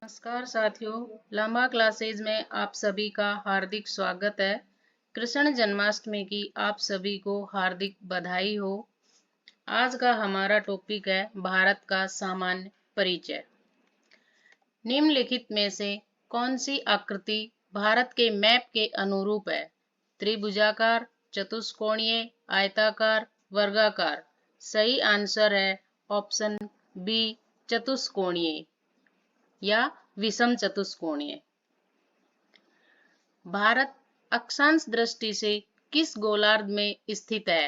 नमस्कार साथियों, लांबा क्लासेज में आप सभी का हार्दिक स्वागत है। कृष्ण जन्माष्टमी की आप सभी को हार्दिक बधाई हो। आज का हमारा टॉपिक है भारत का सामान्य परिचय। निम्नलिखित में से कौन सी आकृति भारत के मैप के अनुरूप है? त्रिभुजाकार, चतुष्कोणीय, आयताकार, वर्गाकार। सही आंसर है ऑप्शन बी, चतुष्कोणीय या विषम चतुष्कोणीय। भारत अक्षांश दृष्टि से किस गोलार्ध में स्थित है?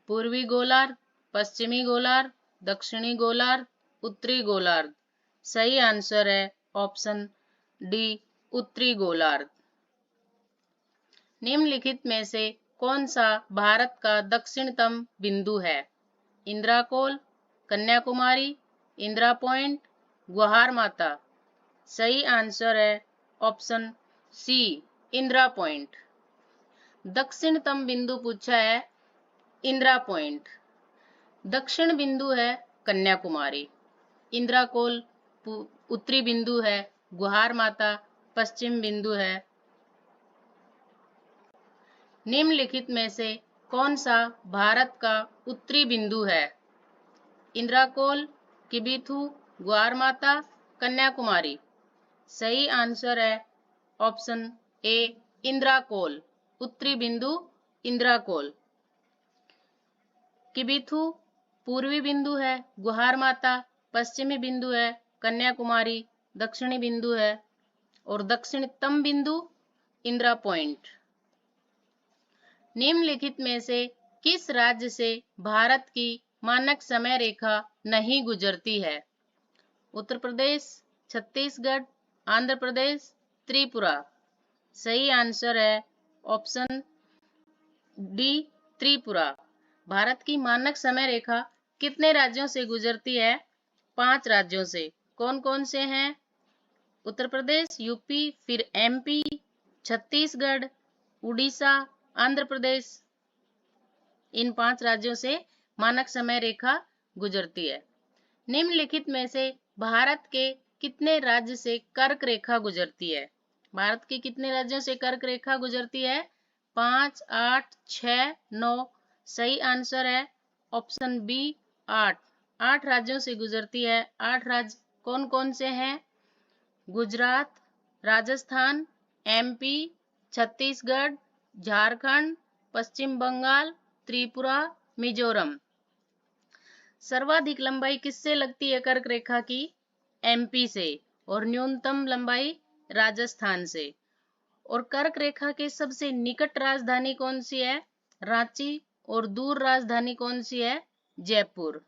पूर्वी गोलार्ध, पश्चिमी गोलार्ध, दक्षिणी गोलार्ध, उत्तरी गोलार्ध। सही आंसर है ऑप्शन डी, उत्तरी गोलार्ध। निम्नलिखित में से कौन सा भारत का दक्षिणतम बिंदु है? इंदिरा कोल, कन्याकुमारी, इंदिरा पॉइंट, ग्वाहार माता। सही आंसर है ऑप्शन सी, इंदिरा पॉइंट। दक्षिणतम बिंदु पूछा है इंदिरा पॉइंट। दक्षिण बिंदु है कन्याकुमारी। इंदिरा कोल उत्तरी बिंदु है, ग्वाहार माता पश्चिम बिंदु है। निम्नलिखित में से कौन सा भारत का उत्तरी बिंदु है? इंदिरा कोल, किबिथु, ग्वाहार माता, कन्याकुमारी। सही आंसर है ऑप्शन ए, इंदिरा कोल। उत्तरी बिंदु इंदिरा कोल। किबिथु पूर्वी बिंदु है, ग्वाहार माता पश्चिमी बिंदु है, कन्याकुमारी दक्षिणी बिंदु है और दक्षिणतम बिंदु इंदिरा पॉइंट। निम्नलिखित में से किस राज्य से भारत की मानक समय रेखा नहीं गुजरती है? उत्तर प्रदेश, छत्तीसगढ़, आंध्र प्रदेश, त्रिपुरा। सही आंसर है ऑप्शन डी, त्रिपुरा। भारत की मानक समय रेखा कितने राज्यों से गुजरती है? 5 राज्यों से। कौन कौन से हैं? उत्तर प्रदेश, यूपी, फिर एमपी, छत्तीसगढ़, उड़ीसा, आंध्र प्रदेश। इन 5 राज्यों से मानक समय रेखा गुजरती है। निम्नलिखित में से भारत के कितने राज्य से कर्क रेखा गुजरती है? भारत के कितने राज्यों से कर्क रेखा गुजरती है? 5, 8, 6, 9। सही आंसर है ऑप्शन बी, 8। 8 राज्यों से गुजरती है। 8 राज्य कौन कौन से हैं? गुजरात, राजस्थान, एमपी, छत्तीसगढ़, झारखंड, पश्चिम बंगाल, त्रिपुरा, मिजोरम। सर्वाधिक लंबाई किससे लगती है कर्क रेखा की? एमपी से। और न्यूनतम लंबाई राजस्थान से। और कर्क रेखा के सबसे निकट राजधानी कौन सी है? रांची। और दूर राजधानी कौन सी है? जयपुर।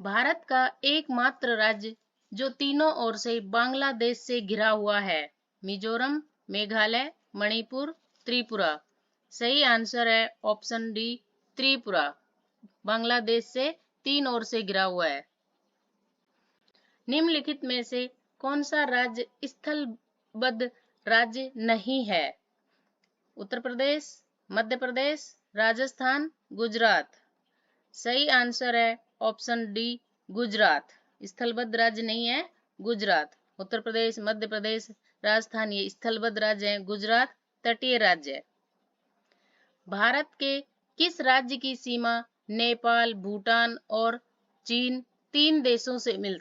भारत का एकमात्र राज्य जो तीनों ओर से बांग्लादेश से घिरा हुआ है? मिजोरम, मेघालय, मणिपुर, त्रिपुरा। सही आंसर है ऑप्शन डी, त्रिपुरा। बांग्लादेश से 3 ओर से घिरा हुआ है। निम्नलिखित में से कौन सा राज्य स्थलबद्ध राज्य नहीं है? उत्तर प्रदेश, मध्य प्रदेश, राजस्थान, गुजरात। सही आंसर है ऑप्शन डी, गुजरात। स्थलबद्ध राज्य नहीं है गुजरात। उत्तर प्रदेश, मध्य प्रदेश, राजस्थान ये स्थलबद्ध राज्य हैं। गुजरात तटीय राज्य है। भारत के किस राज्य की सीमा नेपाल, भूटान और चीन 3 देशों से मिल?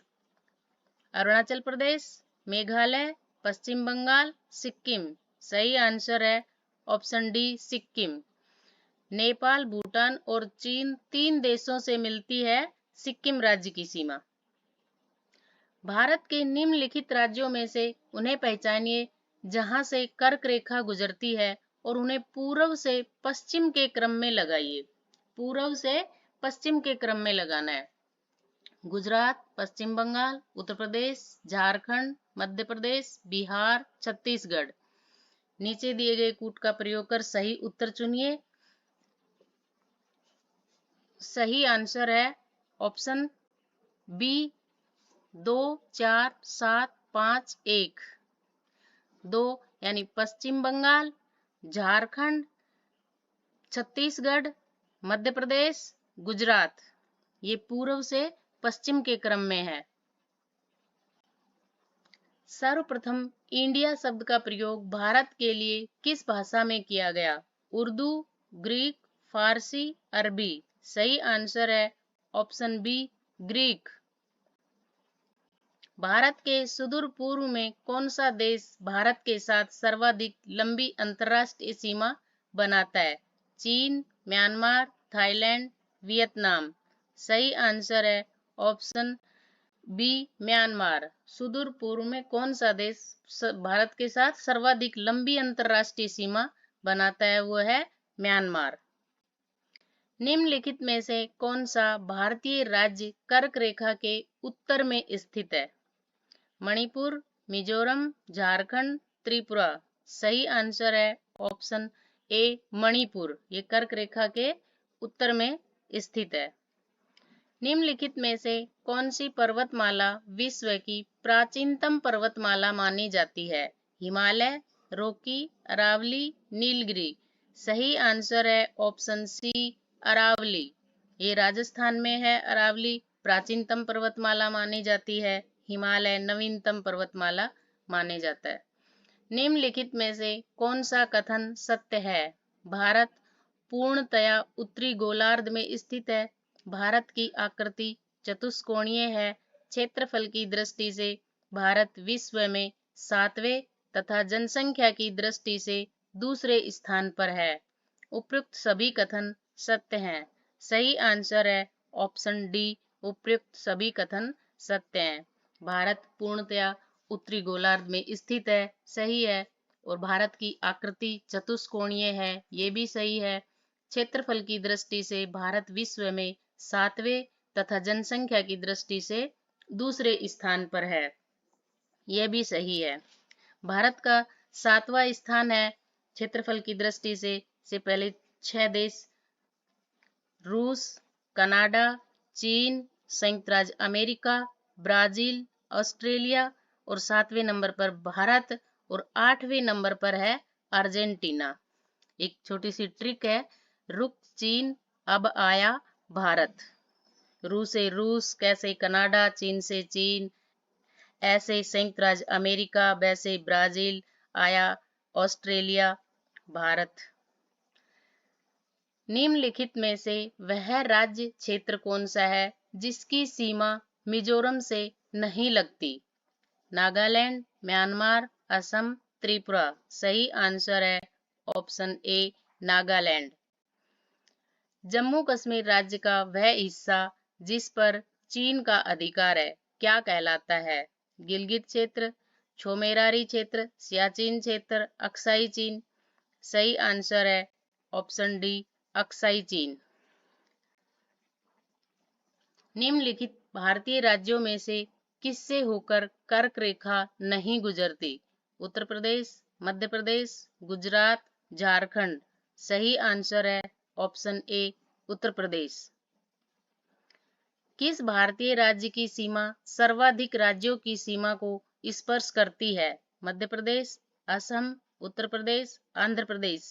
अरुणाचल प्रदेश, मेघालय, पश्चिम बंगाल, सिक्किम। सही आंसर है ऑप्शन डी, सिक्किम। नेपाल, भूटान और चीन 3 देशों से मिलती है सिक्किम राज्य की सीमा। भारत के निम्नलिखित राज्यों में से उन्हें पहचानिए जहां से कर्क रेखा गुजरती है और उन्हें पूर्व से पश्चिम के क्रम में लगाइए। पूर्व से पश्चिम के क्रम में लगाना है। गुजरात, पश्चिम बंगाल, उत्तर प्रदेश, झारखंड, मध्य प्रदेश, बिहार, छत्तीसगढ़। नीचे दिए गए कूट का प्रयोग कर सही उत्तर चुनिए। सही आंसर है ऑप्शन बी, 2, 4, 7, 5, 1। 2 यानी पश्चिम बंगाल, झारखंड, छत्तीसगढ़, मध्य प्रदेश, गुजरात। ये पूर्व से पश्चिम के क्रम में है। सर्वप्रथम इंडिया शब्द का प्रयोग भारत के लिए किस भाषा में किया गया? उर्दू, ग्रीक, फारसी, अरबी। सही आंसर है ऑप्शन बी, ग्रीक। भारत के सुदूर पूर्व में कौन सा देश भारत के साथ सर्वाधिक लंबी अंतर्राष्ट्रीय सीमा बनाता है? चीन, म्यांमार, थाईलैंड, वियतनाम। सही आंसर है ऑप्शन बी, म्यांमार। सुदूर पूर्व में कौन सा देश भारत के साथ सर्वाधिक लंबी अंतर्राष्ट्रीय सीमा बनाता है? वो है म्यांमार। निम्नलिखित में से कौन सा भारतीय राज्य कर्क रेखा के उत्तर में स्थित है? मणिपुर, मिजोरम, झारखंड, त्रिपुरा। सही आंसर है ऑप्शन ए, मणिपुर। ये कर्क रेखा के उत्तर में स्थित है। निम्नलिखित में से कौन सी पर्वतमाला विश्व की प्राचीनतम पर्वतमाला मानी जाती है? हिमालय, रॉकी, अरावली, नीलगिरी। सही आंसर है ऑप्शन सी, अरावली। ये राजस्थान में है। अरावली प्राचीनतम पर्वतमाला मानी जाती है। हिमालय नवीनतम पर्वतमाला माने जाता है। निम्नलिखित में से कौन सा कथन सत्य है? भारत पूर्णतया उत्तरी गोलार्ध में स्थित है। भारत की आकृति चतुष्कोणीय है। क्षेत्रफल की दृष्टि से भारत विश्व में 7वें तथा जनसंख्या की दृष्टि से दूसरे स्थान पर है। उपयुक्त सभी कथन सत्य हैं। सही आंसर है ऑप्शन डी, उपयुक्त सभी कथन सत्य हैं। भारत पूर्णतया उत्तरी गोलार्ध में स्थित है, सही है। और भारत की आकृति चतुष्कोणीय है, ये भी सही है। क्षेत्रफल की दृष्टि से भारत विश्व में 7वें तथा जनसंख्या की दृष्टि से दूसरे स्थान पर है, यह भी सही है। भारत का 7वां स्थान है क्षेत्रफल की दृष्टि से पहले 6 देश रूस, कनाडा, चीन, संयुक्त राज्य अमेरिका, ब्राजील, ऑस्ट्रेलिया और 7वें नंबर पर भारत और 8वें नंबर पर है अर्जेंटीना। एक छोटी सी ट्रिक है, रुक चीन अब आया भारत। रूस से रूस, कैसे कनाडा, चीन से चीन, ऐसे संयुक्त राज्य अमेरिका, वैसे ब्राजील, आया ऑस्ट्रेलिया, भारत। निम्नलिखित में से वह राज्य क्षेत्र कौन सा है जिसकी सीमा मिजोरम से नहीं लगती? नागालैंड, म्यांमार, असम, त्रिपुरा। सही आंसर है ऑप्शन ए, नागालैंड। जम्मू कश्मीर राज्य का वह हिस्सा जिस पर चीन का अधिकार है क्या कहलाता है? गिलगित क्षेत्र, छोमेरारी क्षेत्र, सियाचिन क्षेत्र, अक्साई चीन। सही आंसर है ऑप्शन डी, अक्साई चीन। निम्नलिखित भारतीय राज्यों में से किससे होकर कर्क रेखा नहीं गुजरती? उत्तर प्रदेश, मध्य प्रदेश, गुजरात, झारखंड। सही आंसर है ऑप्शन ए, उत्तर प्रदेश। किस भारतीय राज्य की सीमा सर्वाधिक राज्यों की सीमा को स्पर्श करती है? मध्य प्रदेश, असम, उत्तर प्रदेश, आंध्र प्रदेश।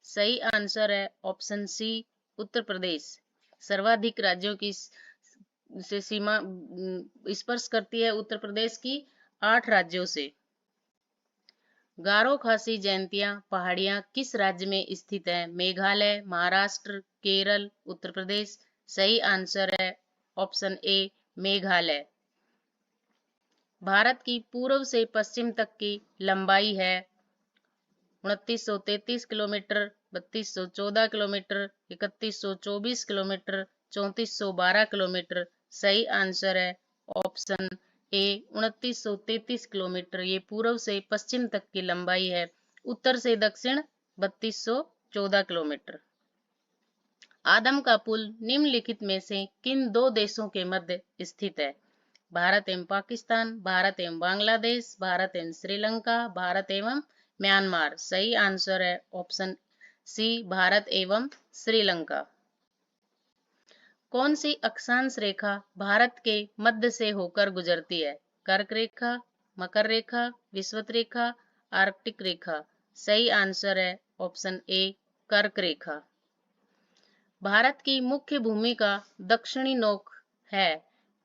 सही आंसर है ऑप्शन सी, उत्तर प्रदेश। सर्वाधिक राज्यों की से सीमा स्पर्श करती है उत्तर प्रदेश की 8 राज्यों से। गारो खासी जयंतिया पहाड़ियां किस राज्य में स्थित है? मेघालय, महाराष्ट्र, केरल, उत्तर प्रदेश। सही आंसर है ऑप्शन ए, मेघालय। भारत की पूर्व से पश्चिम तक की लंबाई है 2933 किलोमीटर, 3214 किलोमीटर, 3124 किलोमीटर, 3412 किलोमीटर। सही आंसर है ऑप्शन ए, 2933 किलोमीटर। ये पूर्व से पश्चिम तक की लंबाई है। उत्तर से दक्षिण 3214 किलोमीटर। आदम का पुल निम्नलिखित में से किन 2 देशों के मध्य स्थित है? भारत एवं पाकिस्तान, भारत एवं बांग्लादेश, भारत एवं श्रीलंका, भारत एवं म्यांमार। सही आंसर है ऑप्शन सी, भारत एवं श्रीलंका। कौन सी अक्षांश रेखा भारत के मध्य से होकर गुजरती है? कर्क रेखा, मकर रेखा, विषुवत रेखा, आर्कटिक रेखा। सही आंसर है ऑप्शन ए, कर्क रेखा। भारत की मुख्य भूमि का दक्षिणी नोक है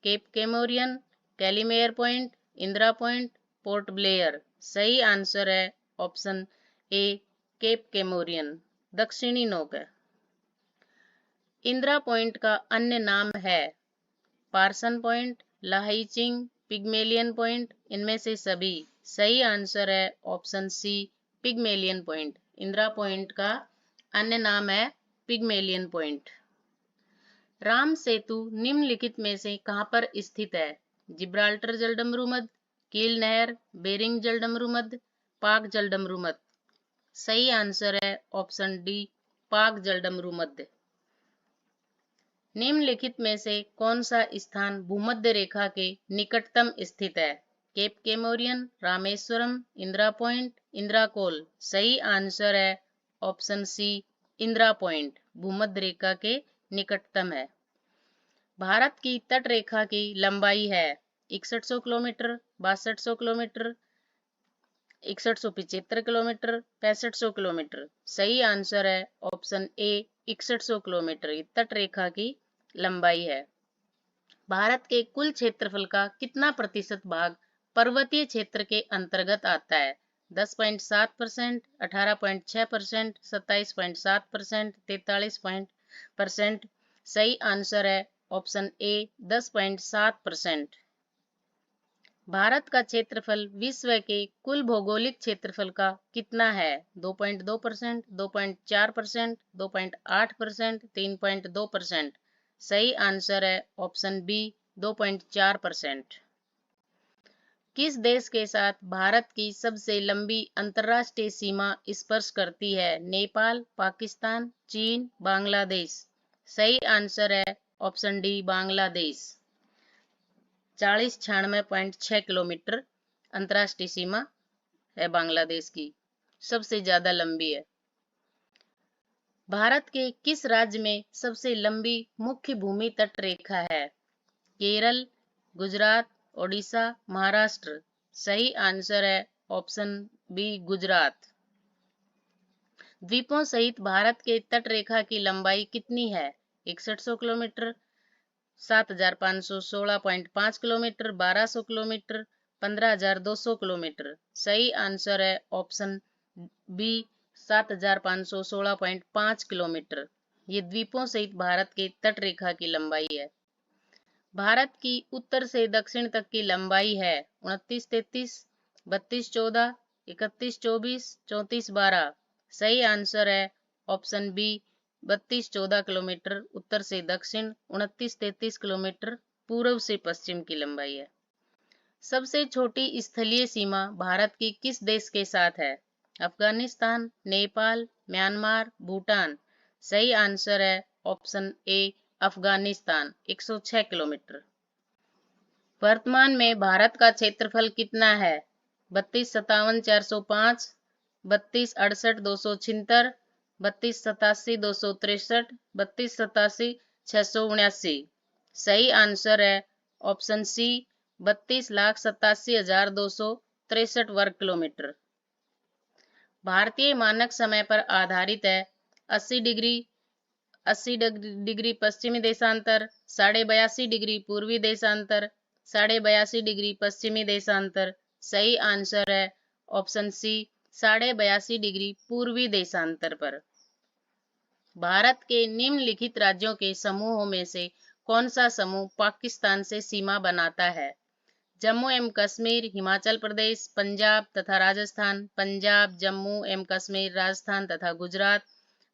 Cape Comorin, Calimere Point, Indira Point, Port Blair. सही आंसर है ऑप्शन ए केप केमोरियन, दक्षिणी नोक है। इंदिरा पॉइंट का अन्य नाम है Parson Point, Lahaiching, Pygmalion Point, इनमें से सभी। सही आंसर है option C Pygmalion Point. Indira Point का अन्य नाम है पिग्मेलियन पॉइंट। राम सेतु निम्नलिखित में से कहां पर स्थित है? जिब्राल्टर जलडमरू मध्य, कील नहर, बेरिंग जलडमरू मध्य, पाक जलडमरू मध्य। सही आंसर है ऑप्शन डी पाक जलडमरू मध्य। निम्नलिखित में से कौन सा स्थान भूमध्य रेखा के निकटतम स्थित है? केप केमोरियन, रामेश्वरम, इंदिरा पॉइंट, इंदिरा कोल। सही आंसर है ऑप्शन सी इंदिरा पॉइंट, भूमध्य रेखा के निकटतम है। भारत की तट रेखा की लंबाई है 6100 किलोमीटर, 6200 किलोमीटर, 6175 किलोमीटर, 6500 किलोमीटर। सही आंसर है ऑप्शन ए 6100 किलोमीटर, तट रेखा की लंबाई है। भारत के कुल क्षेत्रफल का कितना प्रतिशत भाग पर्वतीय क्षेत्र के अंतर्गत आता है? 10.7%, 18.6%, 27.7%, 43%। सही आंसर है ऑप्शन ए 10.7%। भारत का क्षेत्रफल विश्व के कुल भौगोलिक क्षेत्रफल का कितना है? 2.2%, 2.4%, 2.8%, 3.2%। सही आंसर है ऑप्शन बी 2.4%। किस देश के साथ भारत की सबसे लंबी अंतर्राष्ट्रीय सीमा स्पर्श करती है? नेपाल, पाकिस्तान, चीन, बांग्लादेश। सही आंसर है ऑप्शन डी बांग्लादेश। 4096.6 किलोमीटर अंतर्राष्ट्रीय सीमा है बांग्लादेश की, सबसे ज्यादा लंबी है। भारत के किस राज्य में सबसे लंबी मुख्य भूमि तट रेखा है? केरल, गुजरात, ओडिशा, महाराष्ट्र। सही आंसर है ऑप्शन बी गुजरात। द्वीपों सहित भारत के तट रेखा की लंबाई कितनी है? 6100 किलोमीटर, 7516.5 किलोमीटर, 1200 किलोमीटर, 15200 किलोमीटर। सही आंसर है ऑप्शन बी 7516.5 किलोमीटर। ये द्वीपों सहित भारत के तट रेखा की लंबाई है। भारत की उत्तर से दक्षिण तक की लंबाई है 2933, 3214, 3124, 3412। सही आंसर है ऑप्शन बी 3214 किलोमीटर उत्तर से दक्षिण, 2933 किलोमीटर पूर्व से पश्चिम की लंबाई है। सबसे छोटी स्थलीय सीमा भारत की किस देश के साथ है? अफगानिस्तान, नेपाल, म्यांमार, भूटान। सही आंसर है ऑप्शन ए अफगानिस्तान, 106 किलोमीटर। वर्तमान में भारत का क्षेत्रफल कितना है? 3257,405, 3268,276, 3287,263, 3287,679। सही आंसर है ऑप्शन सी 32,87,263 वर्ग किलोमीटर। भारतीय मानक समय पर आधारित है 80 डिग्री पश्चिमी देशांतर, 82.5 डिग्री पूर्वी देशांतर, 82.5 डिग्री पश्चिमी देशांतर। सही आंसर है ऑप्शन सी 82.5 डिग्री पूर्वी देशांतर पर। भारत के निम्नलिखित राज्यों के समूहों में से कौन सा समूह पाकिस्तान से सीमा बनाता है? जम्मू एवं कश्मीर, हिमाचल प्रदेश, पंजाब तथा राजस्थान, पंजाब, जम्मू एवं कश्मीर, राजस्थान तथा गुजरात,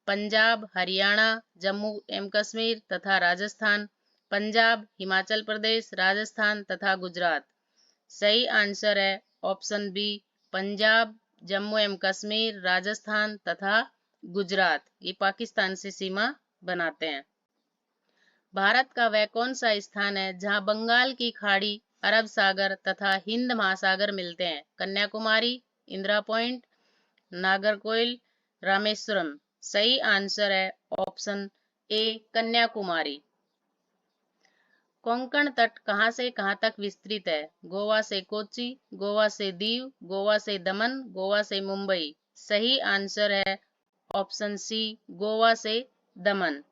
पंजाब, हरियाणा, जम्मू एवं कश्मीर तथा राजस्थान, पंजाब, हिमाचल प्रदेश, राजस्थान तथा गुजरात। सही आंसर है ऑप्शन बी पंजाब, जम्मू एवं कश्मीर, राजस्थान तथा गुजरात। ये पाकिस्तान से सीमा बनाते हैं। भारत का वह कौन सा स्थान है जहां बंगाल की खाड़ी, अरब सागर तथा हिंद महासागर मिलते हैं? कन्याकुमारी, इंदिरा पॉइंट, नागरकोइल, रामेश्वरम। सही आंसर है ऑप्शन ए कन्याकुमारी। कोंकण तट कहां से कहां तक विस्तृत है? गोवा से कोच्चि, गोवा से दीव, गोवा से दमन, गोवा से मुंबई। सही आंसर है ऑप्शन सी गोवा से दमन।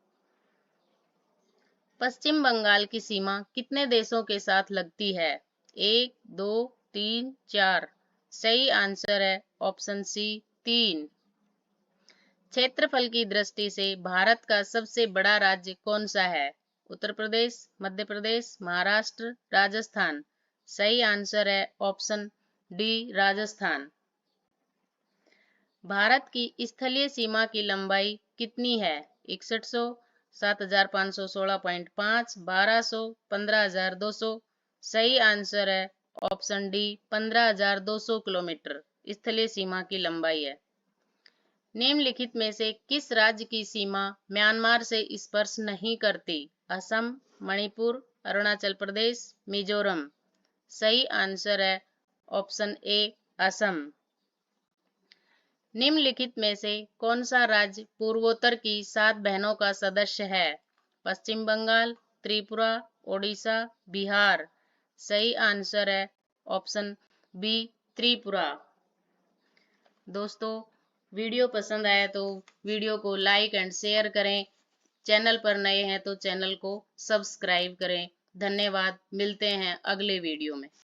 पश्चिम बंगाल की सीमा कितने देशों के साथ लगती है? 1, 2, 3, 4। सही आंसर है ऑप्शन सी 3। क्षेत्रफल की दृष्टि से भारत का सबसे बड़ा राज्य कौन सा है? उत्तर प्रदेश, मध्य प्रदेश, महाराष्ट्र, राजस्थान। सही आंसर है ऑप्शन डी राजस्थान। भारत की स्थलीय सीमा की लंबाई कितनी है? 6100, 7516.5, 1200, 15200। सही आंसर है ऑप्शन डी 15200 किलोमीटर स्थलीय सीमा की लंबाई है। निम्नलिखित में से किस राज्य की सीमा म्यांमार से स्पर्श नहीं करती? असम, मणिपुर, अरुणाचल प्रदेश, मिजोरम। सही आंसर है ऑप्शन ए असम। निम्नलिखित में से कौन सा राज्य पूर्वोत्तर की 7 बहनों का सदस्य है? पश्चिम बंगाल, त्रिपुरा, ओडिशा, बिहार। सही आंसर है ऑप्शन बी त्रिपुरा। दोस्तों, वीडियो पसंद आया तो वीडियो को लाइक एंड शेयर करें। चैनल पर नए हैं तो चैनल को सब्सक्राइब करें। धन्यवाद। मिलते हैं अगले वीडियो में।